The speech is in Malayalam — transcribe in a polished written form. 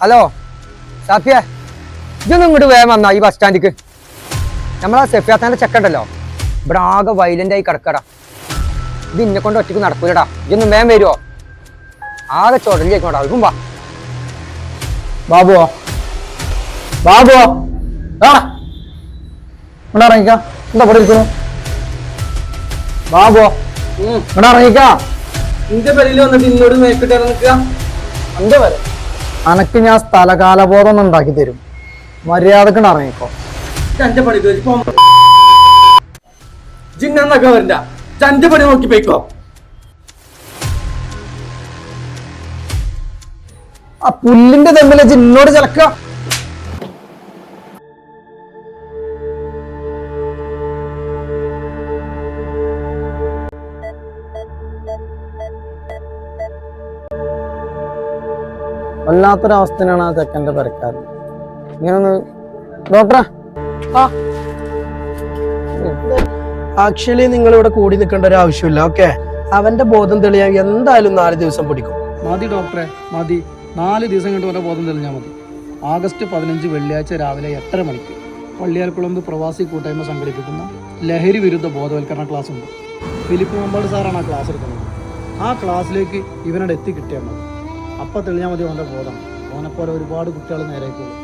ഹലോ സാഫിയ, ഇതൊന്നും ഇങ്ങോട്ട് വേഗം വന്നാ ഈ ബസ് സ്റ്റാൻഡിക്ക്. നമ്മളാ സെഫിയാത്താന്റെ ചെക്കുണ്ടല്ലോ, ഇവിടെ ആകെ വയലന്റ് ആയി കിടക്കടാ. ഇത് ഇന്നെ കൊണ്ട് ഒറ്റക്ക് നടക്കൂലടാ. ഇതൊന്നും വേഗം വരുവോ? ആകെ ചൊടലിയേക്കോടാ. ഇപ്പം വാ. ബാബുവോ ബാബുവോ ഇവിടെ ഇറങ്ങിക്ക. എന്താ ഇവിടെ ഇരിക്കുന്നു? ബാബുവോ ഇവിടെ ഇറങ്ങിക്ക. നിന്റെ പേരിൽ വന്നിട്ട് ഇന്നോട് മേക്കിട്ട് നിൽക്കുക. എന്റെ പേര് അനക്ക് ഞാൻ സ്ഥലകാലബോധം ഒന്ന് ഉണ്ടാക്കി തരും. മര്യാദക്ക് ഇറങ്ങിക്കോ. എന്റെ പണി ജിന്നൊക്കെ വരണ്ട. എന്റെ പണി നോക്കി പോയിക്കോ. ആ പുല്ലിന്റെ തമ്മിൽ ജിന്നോട് ചിലക്ക. വല്ലാത്തൊരവസ്ഥയാണ് ആ ചെക്കൻ്റെ പെരക്കാരൻ. ഇങ്ങനൊന്ന് ഡോക്ടറെ ആക്ച്വലി നിങ്ങൾ ഇവിടെ കൂടി നിൽക്കേണ്ട ഒരു ആവശ്യമില്ല. ഓക്കെ, അവന്റെ ബോധം തെളിയാൻ എന്തായാലും 4 ദിവസം പിടിക്കും. മതി ഡോക്ടറെ, മതി. 4 ദിവസം കണ്ട് വരെ ബോധം തെളിഞ്ഞാൽ മതി. ആഗസ്റ്റ് 15 വെള്ളിയാഴ്ച രാവിലെ 8:30 മണിക്ക് പള്ളിയാർക്കുളമ്പ് പ്രവാസി കൂട്ടായ്മ സംഘടിപ്പിക്കുന്ന ലഹരി വിരുദ്ധ ബോധവൽക്കരണ ക്ലാസ് ഉണ്ട്. ഫിലിപ്പ് മമ്പാട് സാറാണ് ആ ക്ലാസ് എടുക്കുന്നത്. ആ ക്ലാസ്സിലേക്ക് ഇവനോട് എത്തിക്കിട്ടിയാൽ മതി. അപ്പം തെളിഞ്ഞാൽ മതി അവൻ്റെ ബോധം. ഓനെപ്പോലെ ഒരുപാട് കുട്ടികൾ നേരെ പോകും.